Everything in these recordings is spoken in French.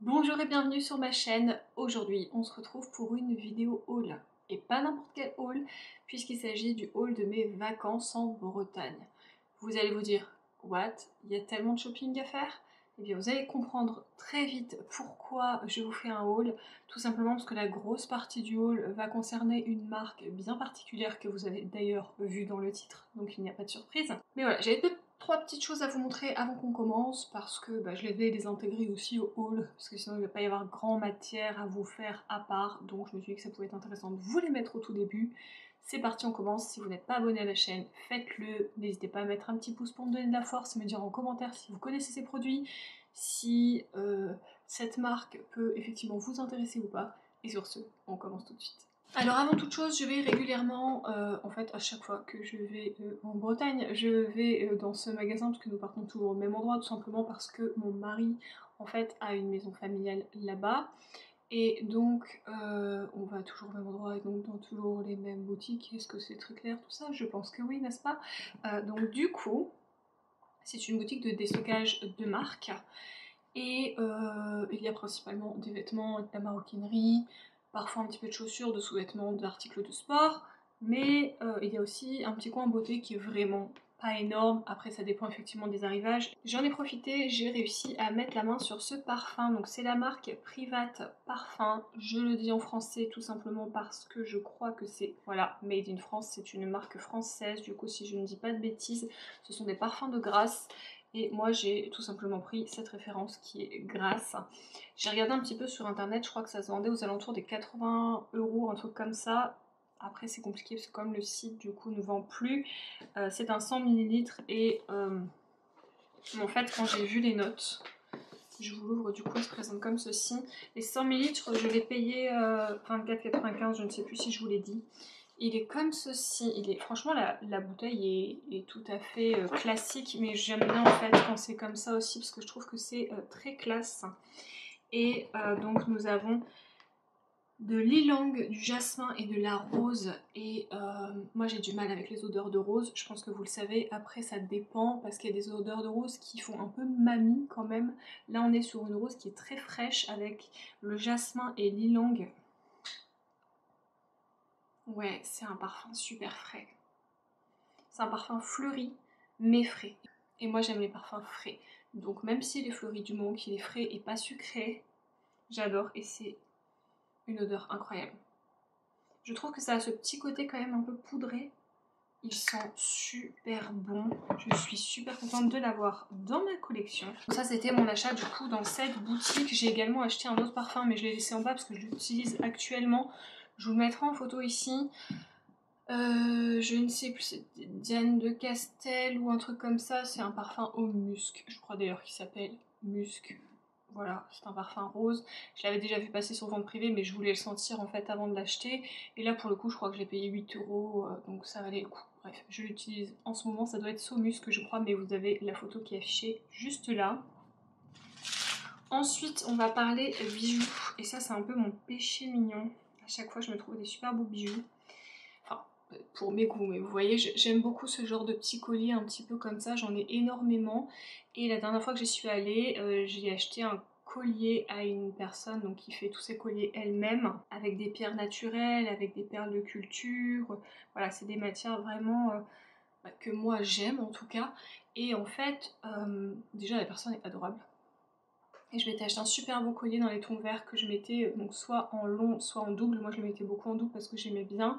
Bonjour et bienvenue sur ma chaîne. Aujourd'hui, on se retrouve pour une vidéo haul. Et pas n'importe quel haul, puisqu'il s'agit du haul de mes vacances en Bretagne. Vous allez vous dire, what? Il y a tellement de shopping à faire? Eh bien, vous allez comprendre très vite pourquoi je vous fais un haul. Tout simplement parce que la grosse partie du haul va concerner une marque bien particulière que vous avez d'ailleurs vue dans le titre, donc il n'y a pas de surprise. Mais voilà, j'avais trois petites choses à vous montrer avant qu'on commence parce que je les vais les intégrer aussi au haul parce que sinon il ne va pas y avoir grand matière à vous faire à part, donc je me suis dit que ça pouvait être intéressant de vous les mettre au tout début. C'est parti, on commence. Si vous n'êtes pas abonné à la chaîne, faites-le. N'hésitez pas à mettre un petit pouce pour me donner de la force et me dire en commentaire si vous connaissez ces produits, si cette marque peut effectivement vous intéresser ou pas. Et sur ce, on commence tout de suite. Alors avant toute chose, je vais régulièrement, en fait à chaque fois que je vais en Bretagne, je vais dans ce magasin parce que nous partons toujours au même endroit, tout simplement parce que mon mari en fait a une maison familiale là-bas. Et donc on va toujours au même endroit et donc dans toujours les mêmes boutiques. Est-ce que c'est très clair tout ça? Je pense que oui, n'est-ce pas? Donc du coup, c'est une boutique de déstockage de marque. Et il y a principalement des vêtements, de la maroquinerie, parfois un petit peu de chaussures, de sous-vêtements, d'articles de sport, mais il y a aussi un petit coin beauté qui est vraiment pas énorme. Après ça dépend effectivement des arrivages. J'en ai profité, j'ai réussi à mettre la main sur ce parfum, donc c'est la marque Private Parfum. Je le dis en français tout simplement parce que je crois que c'est, voilà, Made in France, c'est une marque française, du coup si je ne dis pas de bêtises, ce sont des parfums de Grasse. Et moi j'ai tout simplement pris cette référence qui est Grasse. J'ai regardé un petit peu sur internet, je crois que ça se vendait aux alentours des 80 €, un truc comme ça. Après c'est compliqué parce que comme le site du coup ne vend plus, c'est un 100 ml et en fait quand j'ai vu les notes, je vous l'ouvre du coup, elle se présente comme ceci. Les 100 ml je l'ai payé 24,95, je ne sais plus si je vous l'ai dit. Il est comme ceci, franchement la bouteille est tout à fait classique, mais j'aime bien en fait quand c'est comme ça aussi parce que je trouve que c'est très classe. Et donc nous avons de l'ylang, du jasmin et de la rose. Et moi j'ai du mal avec les odeurs de rose, je pense que vous le savez. Après ça dépend parce qu'il y a des odeurs de rose qui font un peu mamie quand même. Là on est sur une rose qui est très fraîche avec le jasmin et l'ylang. Ouais, c'est un parfum super frais. C'est un parfum fleuri, mais frais. Et moi j'aime les parfums frais. Donc même s'il est fleuri du moment qu'il est frais et pas sucré, j'adore et c'est une odeur incroyable. Je trouve que ça a ce petit côté quand même un peu poudré. Il sent super bon. Je suis super contente de l'avoir dans ma collection. Donc ça c'était mon achat du coup dans cette boutique. J'ai également acheté un autre parfum mais je l'ai laissé en bas parce que je l'utilise actuellement. Je vous le mettrai en photo ici. Je ne sais plus, c'est Diane de Castel ou un truc comme ça, c'est un parfum au musc, je crois d'ailleurs qu'il s'appelle musc. Voilà, c'est un parfum rose. Je l'avais déjà vu passer sur vente privée, mais je voulais le sentir en fait avant de l'acheter. Et là pour le coup, je crois que je l'ai payé 8 €, donc ça valait le coup. Bref, je l'utilise en ce moment, ça doit être Saumusc je crois, mais vous avez la photo qui est affichée juste là. Ensuite, on va parler bijoux, et ça c'est un peu mon péché mignon. À chaque fois, je me trouve des super beaux bijoux. Enfin, pour mes goûts, mais vous voyez, j'aime beaucoup ce genre de petits colliers un petit peu comme ça, j'en ai énormément. Et la dernière fois que j'y suis allée, j'ai acheté un collier à une personne donc qui fait tous ses colliers elle-même, avec des pierres naturelles, avec des perles de culture. Voilà, c'est des matières vraiment que moi j'aime en tout cas. Et en fait, déjà la personne est adorable. Et je m'étais acheté un super beau collier dans les tons verts que je mettais donc soit en long soit en double. Moi je le mettais beaucoup en double parce que j'aimais bien.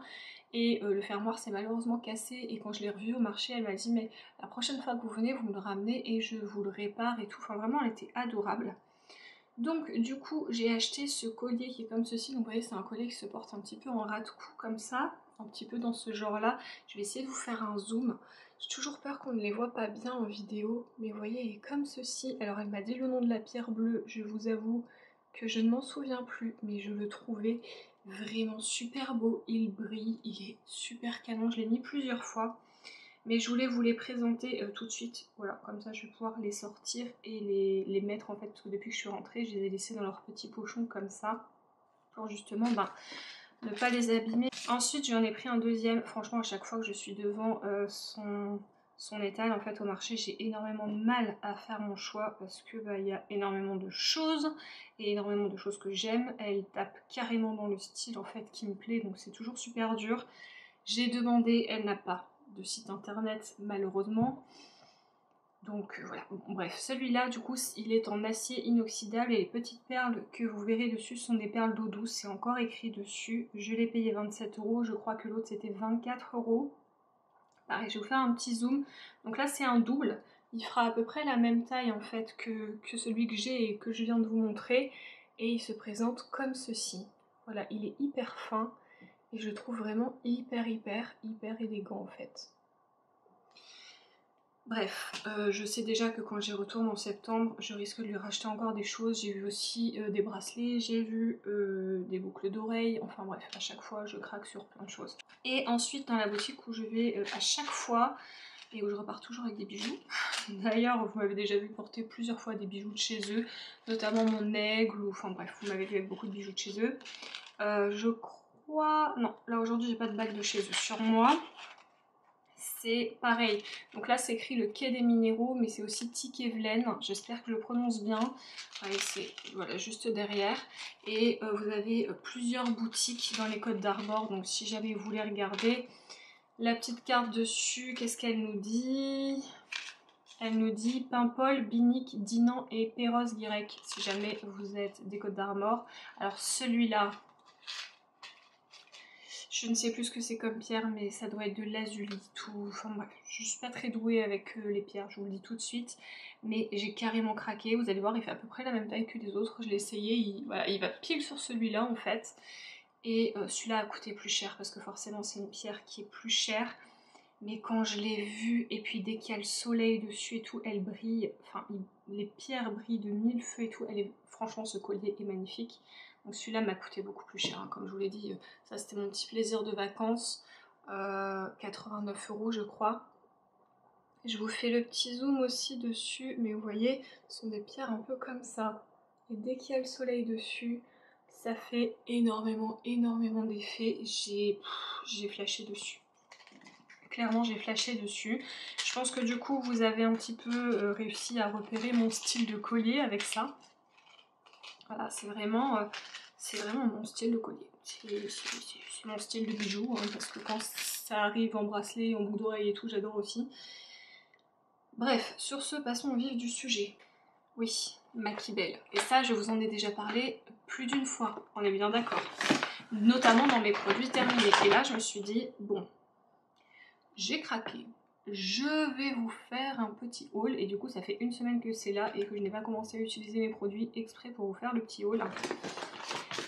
Et le fermoir s'est malheureusement cassé et quand je l'ai revu au marché elle m'a dit mais la prochaine fois que vous venez vous me le ramenez et je vous le répare et tout. Enfin vraiment elle était adorable. Donc du coup j'ai acheté ce collier qui est comme ceci. Donc vous voyez c'est un collier qui se porte un petit peu en ras de cou comme ça, un petit peu dans ce genre là. Je vais essayer de vous faire un zoom. J'ai toujours peur qu'on ne les voit pas bien en vidéo, mais vous voyez il est comme ceci. Alors elle m'a dit le nom de la pierre bleue, je vous avoue que je ne m'en souviens plus, mais je le trouvais vraiment super beau. Il brille, il est super canon, je l'ai mis plusieurs fois. Mais je voulais vous les présenter tout de suite, voilà, comme ça je vais pouvoir les sortir et les mettre en fait, parce que depuis que je suis rentrée, je les ai laissés dans leur petit pochon comme ça, pour justement ne pas les abîmer. Ensuite j'en ai pris un deuxième, franchement à chaque fois que je suis devant son étal. En fait, au marché, j'ai énormément de mal à faire mon choix parce que il y a énormément de choses et énormément de choses que j'aime. Elle tape carrément dans le style en fait qui me plaît, donc c'est toujours super dur. J'ai demandé, elle n'a pas de site internet malheureusement. Donc voilà, bref, celui-là du coup il est en acier inoxydable et les petites perles que vous verrez dessus sont des perles d'eau douce, c'est encore écrit dessus. Je l'ai payé 27 €, je crois que l'autre c'était 24 €. Pareil, je vais vous faire un petit zoom. Donc là c'est un double, il fera à peu près la même taille en fait que celui que j'ai et que je viens de vous montrer. Et il se présente comme ceci. Voilà, il est hyper fin et je le trouve vraiment hyper élégant en fait. Bref, je sais déjà que quand j'y retourne en septembre, je risque de lui racheter encore des choses. J'ai vu aussi des bracelets, j'ai vu des boucles d'oreilles, enfin bref, à chaque fois je craque sur plein de choses. Et ensuite dans la boutique où je vais à chaque fois, et où je repars toujours avec des bijoux. D'ailleurs, vous m'avez déjà vu porter plusieurs fois des bijoux de chez eux, notamment mon aigle, ou enfin bref, vous m'avez vu avec beaucoup de bijoux de chez eux. Je crois... Non, là aujourd'hui j'ai pas de bague de chez eux sur moi. C'est pareil, donc là c'est écrit le quai des minéraux, mais c'est aussi Tikevlen, j'espère que je le prononce bien. C'est voilà, juste derrière. Et vous avez plusieurs boutiques dans les Côtes d'Armor, donc si jamais vous voulez regarder la petite carte dessus, qu'est-ce qu'elle nous dit? Elle nous dit Paimpol, Binic, Dinan et Perros-Guirec, si jamais vous êtes des Côtes d'Armor. Alors celui-là, je ne sais plus ce que c'est comme pierre, mais ça doit être de l'azulite ou... Enfin bref, je suis pas très douée avec les pierres, je vous le dis tout de suite. Mais j'ai carrément craqué, vous allez voir, il fait à peu près la même taille que les autres. Je l'ai essayé, voilà, il va pile sur celui-là en fait. Et celui-là a coûté plus cher parce que forcément c'est une pierre qui est plus chère. Mais quand je l'ai vue, et puis dès qu'il y a le soleil dessus et tout, elle brille. Enfin, les pierres brillent de mille feux et tout. Franchement, ce collier est magnifique. Donc celui-là m'a coûté beaucoup plus cher, hein. Comme je vous l'ai dit, ça c'était mon petit plaisir de vacances. 89 € je crois. Je vous fais le petit zoom aussi dessus, mais vous voyez, ce sont des pierres un peu comme ça. Et dès qu'il y a le soleil dessus, ça fait énormément d'effet. J'ai flashé dessus. Clairement j'ai flashé dessus. Je pense que du coup vous avez un petit peu réussi à repérer mon style de collier avec ça. Voilà, c'est vraiment mon style de collier. C'est mon style de bijou, hein, parce que quand ça arrive en bracelet, en boucle d'oreille et tout, j'adore aussi. Bref, sur ce, passons au vif du sujet. Oui, Makibel. Et ça, je vous en ai déjà parlé plus d'une fois, on est bien d'accord. Notamment dans mes produits terminés. Et là, je me suis dit, bon, j'ai craqué. Je vais vous faire un petit haul. Et du coup, ça fait une semaine que c'est là et que je n'ai pas commencé à utiliser mes produits exprès pour vous faire le petit haul.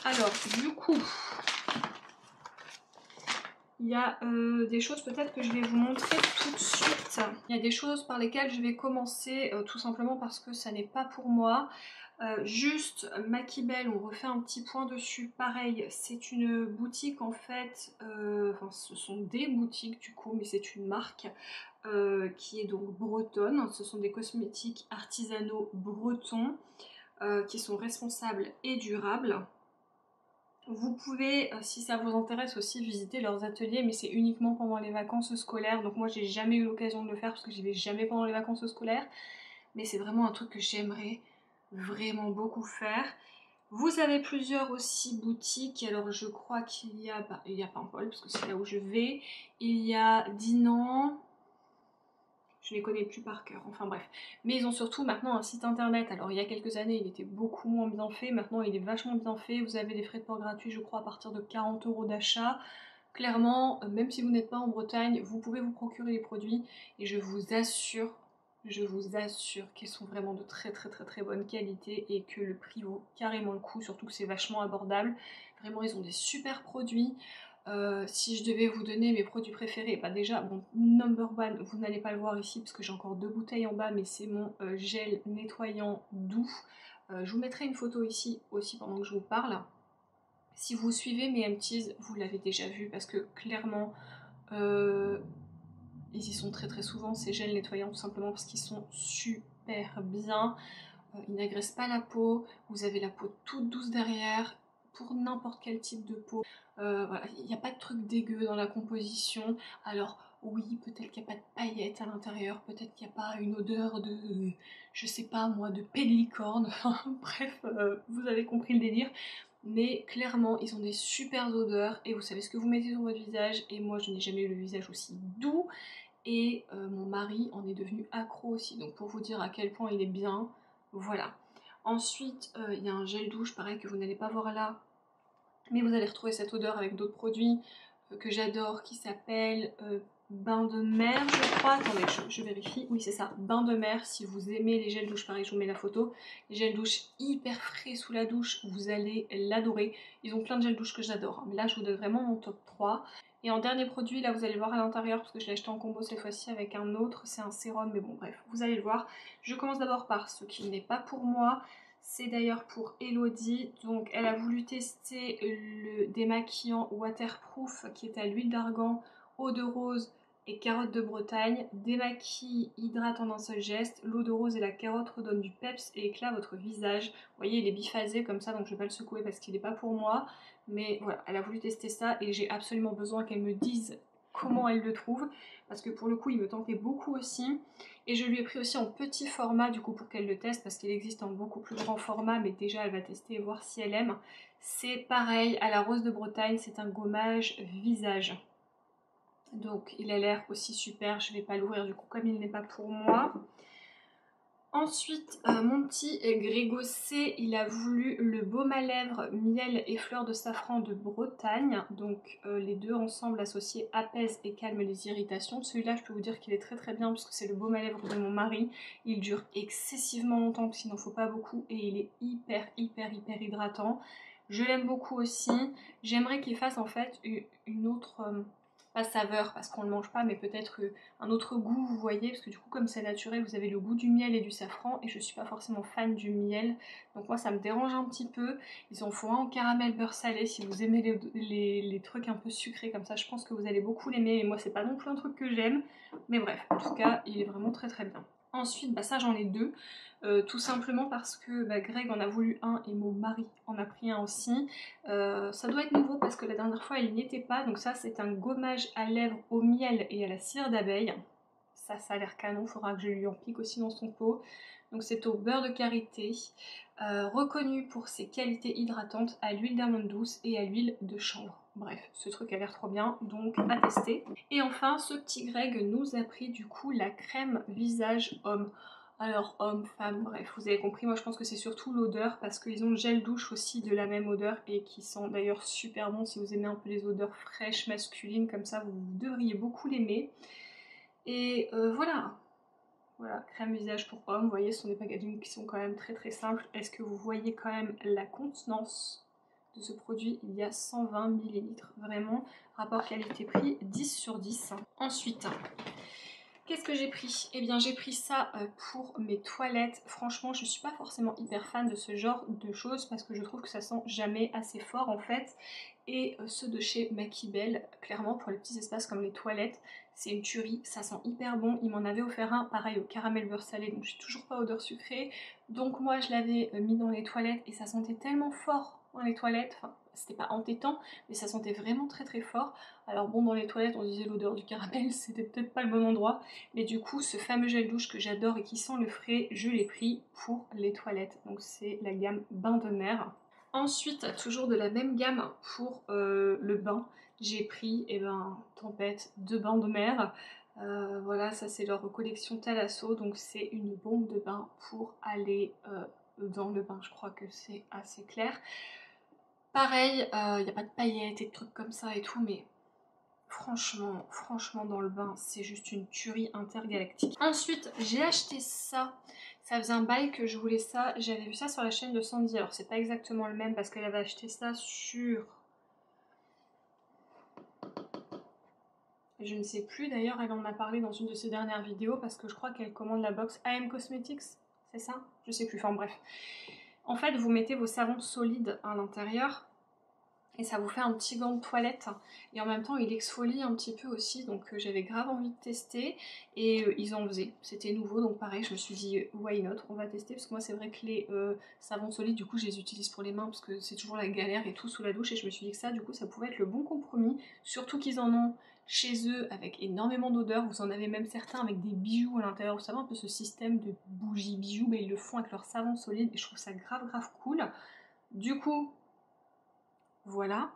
Alors, du coup, il y a des choses peut-être que je vais vous montrer tout de suite. Il y a des choses par lesquelles je vais commencer tout simplement parce que ça n'est pas pour moi. Juste Makibel, on refait un petit point dessus. Pareil, c'est une boutique en fait, enfin ce sont des boutiques du coup, mais c'est une marque qui est donc bretonne. Ce sont des cosmétiques artisanaux bretons qui sont responsables et durables. Vous pouvez, si ça vous intéresse aussi, visiter leurs ateliers, mais c'est uniquement pendant les vacances scolaires. Donc moi, j'ai jamais eu l'occasion de le faire parce que j'y vais jamais pendant les vacances scolaires. Mais c'est vraiment un truc que j'aimerais vraiment beaucoup faire. Vous avez plusieurs aussi boutiques. Alors je crois qu'il y a, il y a Paimpol parce que c'est là où je vais. Il y a Dinan. Je les connais plus par cœur, enfin bref. Mais ils ont surtout maintenant un site internet. Alors il y a quelques années il était beaucoup moins bien fait, maintenant il est vachement bien fait. Vous avez des frais de port gratuits je crois à partir de 40 € d'achat. Clairement, même si vous n'êtes pas en Bretagne, vous pouvez vous procurer les produits et je vous assure qu'ils sont vraiment de très bonne qualité et que le prix vaut carrément le coup, surtout que c'est vachement abordable. Vraiment ils ont des super produits. Si je devais vous donner mes produits préférés, bah déjà, bon, number one, vous n'allez pas le voir ici parce que j'ai encore 2 bouteilles en bas, mais c'est mon gel nettoyant doux. Je vous mettrai une photo ici aussi pendant que je vous parle. Si vous suivez mes empties, vous l'avez déjà vu parce que clairement, ils y sont très souvent, ces gels nettoyants, tout simplement parce qu'ils sont super bien. Ils n'agressent pas la peau, vous avez la peau toute douce derrière, pour n'importe quel type de peau. Voilà, il n'y a pas de truc dégueu dans la composition. Alors oui, peut-être qu'il n'y a pas de paillettes à l'intérieur, peut-être qu'il n'y a pas une odeur de, je sais pas moi, de pélicorne, enfin bref, vous avez compris le délire. Mais clairement, ils ont des super odeurs et vous savez ce que vous mettez sur votre visage. Et moi, je n'ai jamais eu le visage aussi doux. Et mon mari en est devenu accro aussi. Donc pour vous dire à quel point il est bien, voilà. Ensuite, il y a un gel douche, pareil, que vous n'allez pas voir là. Mais vous allez retrouver cette odeur avec d'autres produits que j'adore, qui s'appelle bain de mer, je crois. Attendez, je vérifie. Oui, c'est ça, bain de mer. Si vous aimez les gels douche, pareil, je vous mets la photo. Les gels douche hyper frais sous la douche, vous allez l'adorer. Ils ont plein de gels douche que j'adore, hein. Mais là, je vous donne vraiment mon top 3. Et en dernier produit, là, vous allez voir à l'intérieur, parce que je l'ai acheté en combo cette fois-ci avec un autre. C'est un sérum, mais bon, bref, vous allez le voir. Je commence d'abord par ce qui n'est pas pour moi. C'est d'ailleurs pour Elodie, donc elle a voulu tester le démaquillant waterproof qui est à l'huile d'argan, eau de rose et carotte de Bretagne. Démaquille, hydrate en un seul geste, l'eau de rose et la carotte redonnent du peps et éclat à votre visage. Vous voyez, il est biphasé comme ça, donc je vais pas le secouer parce qu'il n'est pas pour moi. Mais voilà, elle a voulu tester ça et j'ai absolument besoin qu'elle me dise comment elle le trouve, parce que pour le coup il me tentait beaucoup aussi. Et je lui ai pris aussi en petit format du coup pour qu'elle le teste, parce qu'il existe en beaucoup plus grand format, mais déjà elle va tester et voir si elle aime. C'est pareil à la rose de Bretagne, c'est un gommage visage. Donc il a l'air aussi super, je vais pas l'ouvrir du coup comme il n'est pas pour moi. Ensuite, mon petit Grégo C, il a voulu le baume à lèvres miel et fleurs de safran de Bretagne. Donc les deux ensemble associés apaisent et calment les irritations. Celui-là, je peux vous dire qu'il est très très bien puisque c'est le baume à lèvres de mon mari. Il dure excessivement longtemps parce qu'il n'en faut pas beaucoup et il est hyper hydratant. Je l'aime beaucoup aussi. J'aimerais qu'il fasse en fait une autre... pas saveur parce qu'on le mange pas, mais peut-être un autre goût, vous voyez, parce que du coup comme c'est naturel, vous avez le goût du miel et du safran, et je suis pas forcément fan du miel, donc moi ça me dérange un petit peu. Ils en font un en caramel beurre salé, si vous aimez les trucs un peu sucrés comme ça, je pense que vous allez beaucoup l'aimer, mais moi c'est pas non plus un truc que j'aime, mais bref, en tout cas il est vraiment très très bien. Ensuite, bah ça j'en ai deux, tout simplement parce que Greg en a voulu un et mon mari en a pris un aussi. Ça doit être nouveau parce que la dernière fois il n'y était pas, donc ça c'est un gommage à lèvres au miel et à la cire d'abeille. Ça a l'air canon, il faudra que je lui en pique aussi dans son pot. Donc c'est au beurre de karité, reconnu pour ses qualités hydratantes à l'huile d'amande douce et à l'huile de chanvre. Bref, ce truc a l'air trop bien, donc à tester. Et enfin, ce petit Greg nous a pris du coup la crème visage homme. Alors homme, femme, bref, vous avez compris, moi je pense que c'est surtout l'odeur parce qu'ils ont le gel douche aussi de la même odeur et qui sent d'ailleurs super bon. Si vous aimez un peu les odeurs fraîches, masculines comme ça, vous devriez beaucoup l'aimer. Et voilà, voilà, crème visage pour homme, vous voyez, ce sont des packagings qui sont quand même très très simples. Est-ce que vous voyez quand même la contenance de ce produit? Il y a 120 ml, vraiment, rapport qualité-prix 10 sur 10. Ensuite, qu'est-ce que j'ai pris? Eh bien j'ai pris ça pour mes toilettes. Franchement je suis pas forcément hyper fan de ce genre de choses parce que je trouve que ça sent jamais assez fort en fait. Et ceux de chez Makibel, clairement pour les petits espaces comme les toilettes, c'est une tuerie, ça sent hyper bon. Il m'en avait offert un pareil au caramel beurre salé, donc j'ai toujours pas odeur sucrée. Donc moi je l'avais mis dans les toilettes et ça sentait tellement fort dans les toilettes, enfin c'était pas entêtant mais ça sentait vraiment très très fort. Alors bon, dans les toilettes on disait l'odeur du caramel, c'était peut-être pas le bon endroit, mais du coup ce fameux gel douche que j'adore et qui sent le frais, je l'ai pris pour les toilettes. Donc c'est la gamme bain de mer. Ensuite, toujours de la même gamme pour le bain, j'ai pris Tempête de bain de mer. Voilà, ça c'est leur collection Thalasso, donc c'est une bombe de bain pour aller dans le bain, je crois que c'est assez clair. Pareil, il n'y a pas de paillettes et de trucs comme ça et tout, mais franchement dans le bain, c'est juste une tuerie intergalactique. Ensuite, j'ai acheté ça. Ça faisait un bail que je voulais ça. J'avais vu ça sur la chaîne de Sandy. Alors, c'est pas exactement le même parce qu'elle avait acheté ça sur... Je ne sais plus, d'ailleurs, elle en a parlé dans une de ses dernières vidéos parce que je crois qu'elle commande la box AM Cosmetics. C'est ça? Je sais plus, enfin bref. En fait, vous mettez vos savons solides à l'intérieur et ça vous fait un petit gant de toilette et en même temps il exfolie un petit peu aussi, donc j'avais grave envie de tester et ils en faisaient, c'était nouveau, donc pareil je me suis dit why not, on va tester, parce que moi c'est vrai que les savons solides du coup je les utilise pour les mains parce que c'est toujours la galère et tout sous la douche, et je me suis dit que ça du coup ça pouvait être le bon compromis, surtout qu'ils en ont chez eux avec énormément d'odeurs. Vous en avez même certains avec des bijoux à l'intérieur. Vous savez un peu ce système de bougies bijoux, mais ils le font avec leur savon solide et je trouve ça grave cool. Du coup, voilà,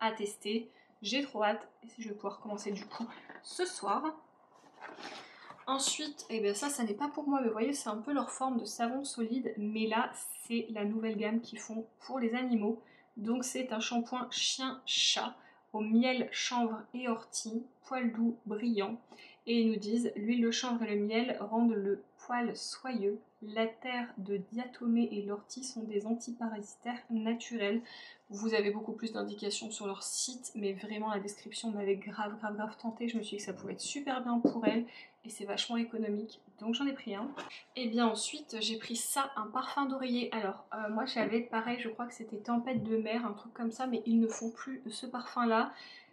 à tester. J'ai trop hâte et je vais pouvoir commencer du coup ce soir. Ensuite, et bien ça n'est pas pour moi, mais vous voyez, c'est un peu leur forme de savon solide, mais là, c'est la nouvelle gamme qu'ils font pour les animaux. Donc c'est un shampoing chien-chat au miel, chanvre et ortie, poil doux, brillant. Et ils nous disent, l'huile de chanvre et le miel rendent le poil soyeux. La terre de diatomée et l'ortie sont des antiparasitaires naturels. Vous avez beaucoup plus d'indications sur leur site, mais vraiment la description m'avait grave tenté. Je me suis dit que ça pouvait être super bien pour elle et c'est vachement économique, donc j'en ai pris un. Et bien ensuite j'ai pris ça, un parfum d'oreiller. Alors moi j'avais pareil, je crois que c'était Tempête de mer, un truc comme ça, mais ils ne font plus ce parfum là.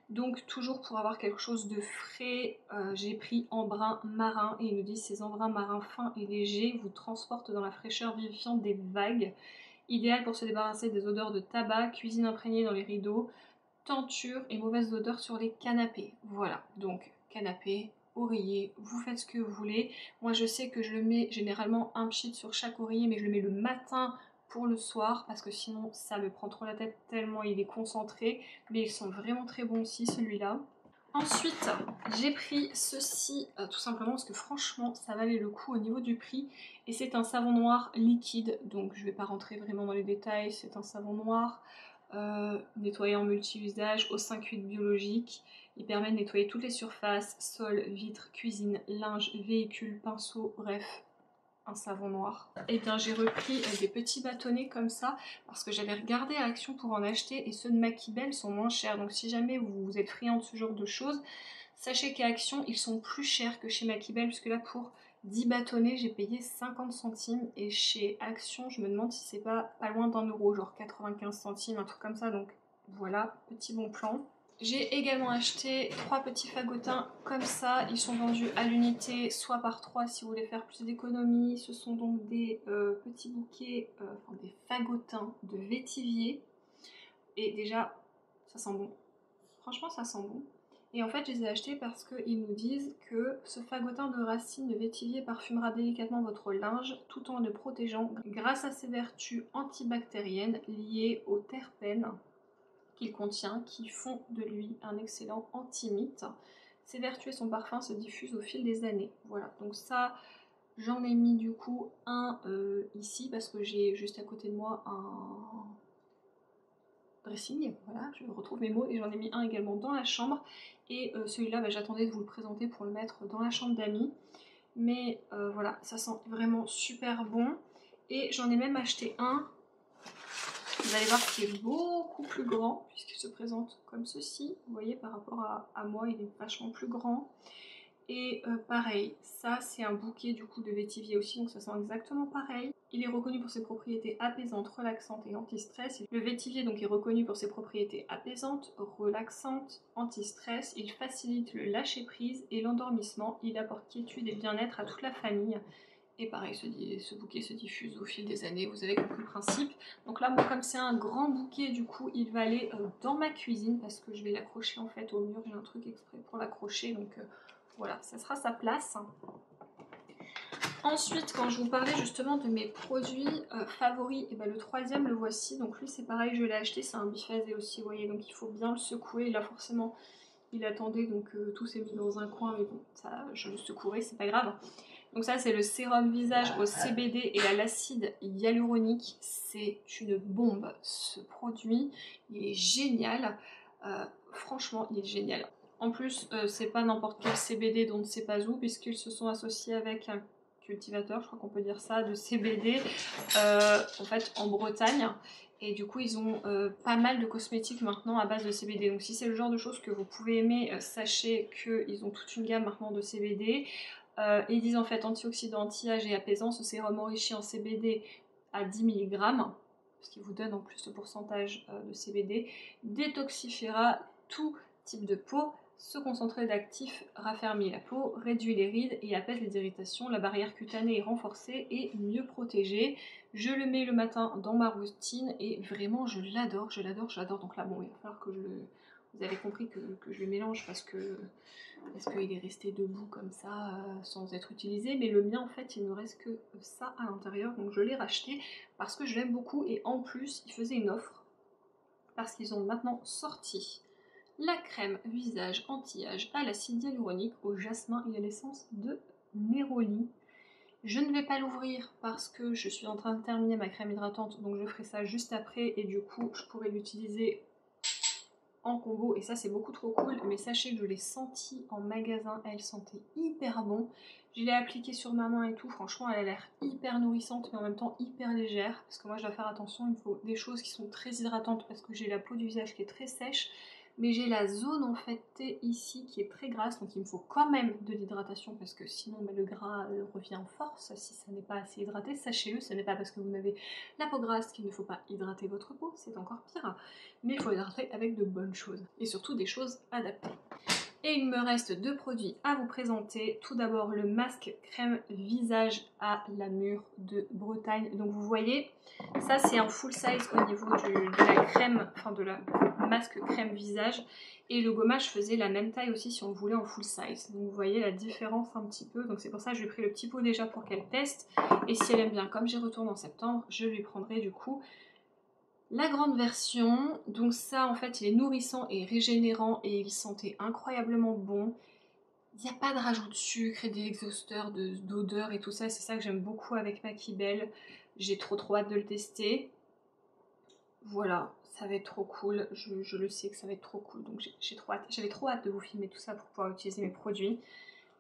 Donc toujours pour avoir quelque chose de frais, j'ai pris Embrun marin et ils nous disent ces embruns marins fins et légers vous transportent dans la fraîcheur vivifiante des vagues. Idéal pour se débarrasser des odeurs de tabac, cuisine imprégnée dans les rideaux, tenture et mauvaise odeur sur les canapés. Voilà, donc canapé, oreiller, vous faites ce que vous voulez. Moi je sais que je le mets généralement un pchit sur chaque oreiller, mais je le mets le matin pour le soir parce que sinon ça me prend trop la tête tellement il est concentré. Mais ils sont vraiment très bons aussi, celui-là. Ensuite, j'ai pris ceci tout simplement parce que franchement ça valait le coup au niveau du prix. Et c'est un savon noir liquide, donc je vais pas rentrer vraiment dans les détails, c'est un savon noir nettoyant multi-usage au 5,8 biologique. Il permet de nettoyer toutes les surfaces, sol, vitres, cuisine, linge, véhicule, pinceau, bref, un savon noir. Et bien j'ai repris des petits bâtonnets comme ça parce que j'avais regardé à Action pour en acheter et ceux de Maquibel sont moins chers. Donc si jamais vous êtes friand de ce genre de choses, sachez qu'à Action ils sont plus chers que chez Maquibel, puisque là pour 10 bâtonnets j'ai payé 50 centimes et chez Action je me demande si c'est pas loin d'un euro, genre 95 centimes, un truc comme ça. Donc voilà, petit bon plan. J'ai également acheté 3 petits fagotins comme ça, ils sont vendus à l'unité, soit par 3 si vous voulez faire plus d'économies. Ce sont donc des petits bouquets, enfin des fagotins de vétivier. Et déjà, ça sent bon. Franchement, ça sent bon. Et en fait, je les ai achetés parce qu'ils nous disent que ce fagotin de racines de vétivier parfumera délicatement votre linge tout en le protégeant grâce à ses vertus antibactériennes liées aux terpènes qu'il contient, qui font de lui un excellent antimite. Ses vertus et son parfum se diffusent au fil des années. Voilà, donc ça, j'en ai mis du coup un ici parce que j'ai juste à côté de moi un dressing, voilà, je retrouve mes mots, et j'en ai mis un également dans la chambre. Et celui-là, bah, j'attendais de vous le présenter pour le mettre dans la chambre d'amis. Mais voilà, ça sent vraiment super bon. Et j'en ai même acheté un, vous allez voir qu'il est beaucoup plus grand, puisqu'il se présente comme ceci. Vous voyez, par rapport à moi, il est vachement plus grand. Et pareil, ça c'est un bouquet du coup de vétivier aussi, donc ça sent exactement pareil. Il est reconnu pour ses propriétés apaisantes, relaxantes et anti-stress. Le vétivier donc est reconnu pour ses propriétés apaisantes, relaxantes, anti-stress. Il facilite le lâcher-prise et l'endormissement. Il apporte quiétude et bien-être à toute la famille. Et pareil, ce bouquet se diffuse au fil des années, vous avez compris le principe. Donc là, moi, comme c'est un grand bouquet, du coup, il va aller dans ma cuisine parce que je vais l'accrocher en fait au mur. J'ai un truc exprès pour l'accrocher, donc voilà, ça sera sa place. Ensuite, quand je vous parlais justement de mes produits favoris, et ben le troisième, le voici. Donc lui, c'est pareil, je l'ai acheté, c'est un biphasé aussi, vous voyez, donc il faut bien le secouer. Là, forcément, il attendait, donc tout s'est mis dans un coin, mais bon, ça, je le secouerai, c'est pas grave. Donc ça, c'est le sérum visage au CBD et à l'acide hyaluronique. C'est une bombe, ce produit. Il est génial. Franchement, il est génial. En plus, c'est pas n'importe quel CBD dont on ne sait pas où, puisqu'ils se sont associés avec un cultivateur, je crois qu'on peut dire ça, de CBD, en fait, en Bretagne. Et du coup, ils ont pas mal de cosmétiques maintenant à base de CBD. Donc si c'est le genre de choses que vous pouvez aimer, sachez qu'ils ont toute une gamme maintenant de CBD. Ils disent en fait antioxydant, anti-âge et apaisant. Ce sérum enrichi en CBD à 10 mg, ce qui vous donne en plus le pourcentage de CBD, détoxifiera tout type de peau. Ce concentré d'actifs raffermit la peau, réduit les rides et apaise les irritations. La barrière cutanée est renforcée et mieux protégée. Je le mets le matin dans ma routine et vraiment je l'adore, je l'adore, je l'adore. Donc là, bon, il va falloir que je le Vous avez compris que je le mélange parce qu'il est resté debout comme ça sans être utilisé, mais le mien en fait il ne reste que ça à l'intérieur, donc je l'ai racheté parce que je l'aime beaucoup et en plus il faisait une offre parce qu'ils ont maintenant sorti la crème visage anti-âge à l'acide hyaluronique au jasmin et à l'essence de néroli. Je ne vais pas l'ouvrir parce que je suis en train de terminer ma crème hydratante, donc je ferai ça juste après et du coup je pourrai l'utiliser en combo et ça c'est beaucoup trop cool. Mais sachez que je l'ai senti en magasin, elle sentait hyper bon. Je l'ai appliquée sur ma main et tout, franchement elle a l'air hyper nourrissante mais en même temps hyper légère parce que moi je dois faire attention, il me faut des choses qui sont très hydratantes parce que j'ai la peau du visage qui est très sèche. Mais j'ai la zone en fait ici qui est très grasse, donc il me faut quand même de l'hydratation parce que sinon le gras revient en force si ça n'est pas assez hydraté. Sachez-le, ce n'est pas parce que vous avez la peau grasse qu'il ne faut pas hydrater votre peau, c'est encore pire. Mais il faut hydrater avec de bonnes choses et surtout des choses adaptées. Et il me reste deux produits à vous présenter. Tout d'abord le masque crème visage à la mûre de Bretagne. Donc vous voyez, ça c'est un full size au niveau de la crème, enfin de la masque crème visage. Et le gommage faisait la même taille aussi si on voulait en full size. Donc vous voyez la différence un petit peu. Donc c'est pour ça que je lui ai pris le petit pot déjà pour qu'elle teste. Et si elle aime bien, comme j'y retourne en septembre, je lui prendrai du coup la grande version. Donc ça en fait il est nourrissant et régénérant et il sentait incroyablement bon. Il n'y a pas de rajout de sucre et d'exhausteur, d'odeur et tout ça, c'est ça que j'aime beaucoup avec Makibel. J'ai trop hâte de le tester. Voilà, ça va être trop cool, je le sais que ça va être trop cool, donc j'ai trop hâte. J'avais trop hâte de vous filmer tout ça pour pouvoir utiliser mes produits.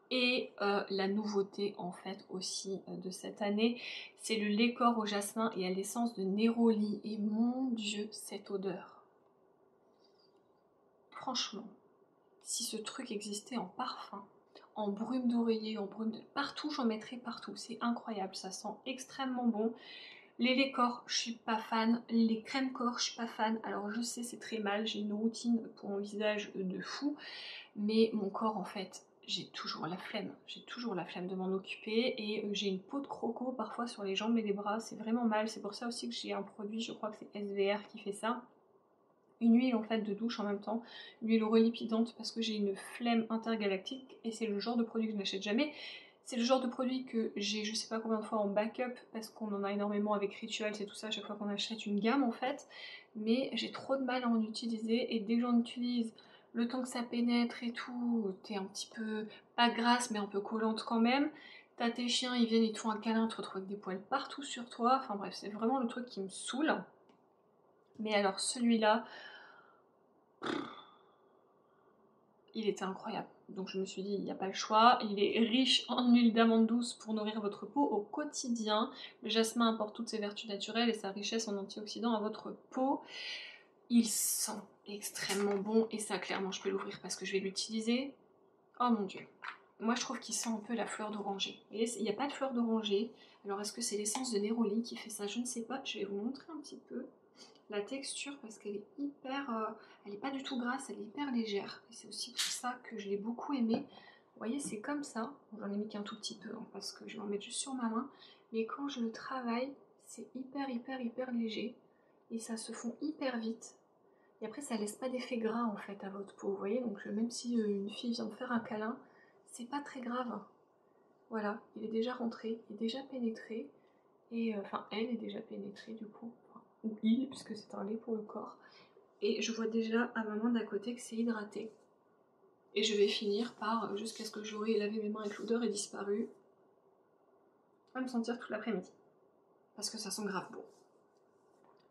Et la nouveauté en fait aussi de cette année, c'est le lait corps au jasmin et à l'essence de néroli. Et mon dieu, cette odeur. Franchement, si ce truc existait en parfum, en brume d'oreiller, en brume de... Partout, j'en mettrais partout. C'est incroyable, ça sent extrêmement bon. Les laits corps, je suis pas fan. Les crèmes corps, je suis pas fan. Alors je sais, c'est très mal, j'ai une routine pour mon visage de fou. Mais mon corps, en fait, j'ai toujours la flemme. J'ai toujours la flemme de m'en occuper. Et j'ai une peau de croco parfois sur les jambes et les bras. C'est vraiment mal. C'est pour ça aussi que j'ai un produit, je crois que c'est SVR qui fait ça. Une huile en fait de douche en même temps, une huile relipidante parce que j'ai une flemme intergalactique et c'est le genre de produit que je n'achète jamais. C'est le genre de produit que j'ai je sais pas combien de fois en backup parce qu'on en a énormément avec Rituals et tout ça à chaque fois qu'on achète une gamme en fait. Mais j'ai trop de mal à en utiliser et dès que j'en utilise, le temps que ça pénètre et tout, t'es un petit peu, pas grasse mais un peu collante quand même. T'as tes chiens, ils viennent, ils te font un câlin, tu te retrouves avec des poils partout sur toi. Enfin bref, c'est vraiment le truc qui me saoule. Mais alors celui-là, il était incroyable. Donc je me suis dit, il n'y a pas le choix. Il est riche en huile d'amande douce pour nourrir votre peau au quotidien. Le jasmin apporte toutes ses vertus naturelles et sa richesse en antioxydants à votre peau. Il sent extrêmement bon et ça, clairement, je peux l'ouvrir parce que je vais l'utiliser. Oh mon dieu. Moi, je trouve qu'il sent un peu la fleur d'oranger. Et il n'y a pas de fleur d'oranger. Alors, est-ce que c'est l'essence de néroli qui fait ça? Je ne sais pas. Je vais vous montrer un petit peu la texture parce qu'elle est hyper... elle est pas du tout grasse, elle est hyper légère. Et c'est aussi pour ça que je l'ai beaucoup aimée. Vous voyez, c'est comme ça. J'en ai mis qu'un tout petit peu hein, parce que je vais en mettre juste sur ma main. Mais quand je le travaille, c'est hyper léger. Et ça se fond hyper vite. Et après, ça laisse pas d'effet gras en fait à votre peau. Vous voyez, donc même si une fille vient me faire un câlin, c'est pas très grave. Voilà, il est déjà rentré, il est déjà pénétré. Et enfin, elle est déjà pénétrée du coup. Ou il, puisque c'est un lait pour le corps. Et je vois déjà à ma main d'à côté que c'est hydraté. Et je vais finir par, jusqu'à ce que j'aurai lavé mes mains et que l'odeur ait disparu, à me sentir toute l'après-midi. Parce que ça sent grave bon.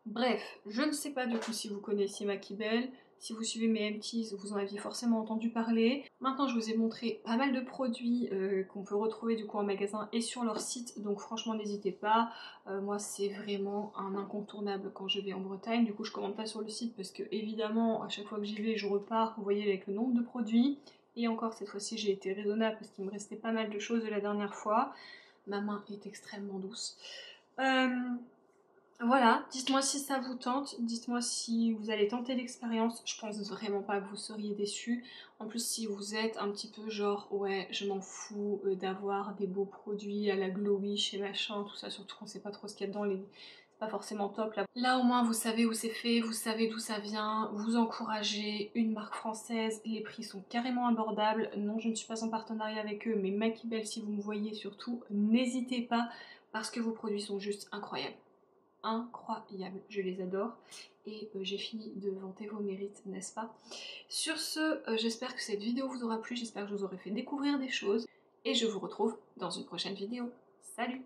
Bref, je ne sais pas du coup si vous connaissez Makibel. Si vous suivez mes MTs, vous en aviez forcément entendu parler. Maintenant, je vous ai montré pas mal de produits qu'on peut retrouver du coup en magasin et sur leur site. Donc franchement, n'hésitez pas. Moi, c'est vraiment un incontournable quand je vais en Bretagne. Du coup, je commande pas sur le site parce que évidemment, à chaque fois que j'y vais, je repars, vous voyez, avec le nombre de produits. Et encore, cette fois-ci, j'ai été raisonnable parce qu'il me restait pas mal de choses de la dernière fois. Ma main est extrêmement douce. Voilà, dites-moi si ça vous tente, dites-moi si vous allez tenter l'expérience, je pense vraiment pas que vous seriez déçus. En plus si vous êtes un petit peu genre ouais je m'en fous d'avoir des beaux produits à la Glowish et machin, tout ça, surtout qu'on sait pas trop ce qu'il y a dedans, c'est pas forcément top. Là au moins vous savez où c'est fait, vous savez d'où ça vient, vous encouragez une marque française, les prix sont carrément abordables. Non, je ne suis pas en partenariat avec eux, mais Makibel, si vous me voyez surtout, n'hésitez pas parce que vos produits sont juste incroyables. Incroyables, je les adore et j'ai fini de vanter vos mérites, n'est-ce pas? Sur ce, j'espère que cette vidéo vous aura plu, j'espère que je vous aurai fait découvrir des choses et je vous retrouve dans une prochaine vidéo. Salut!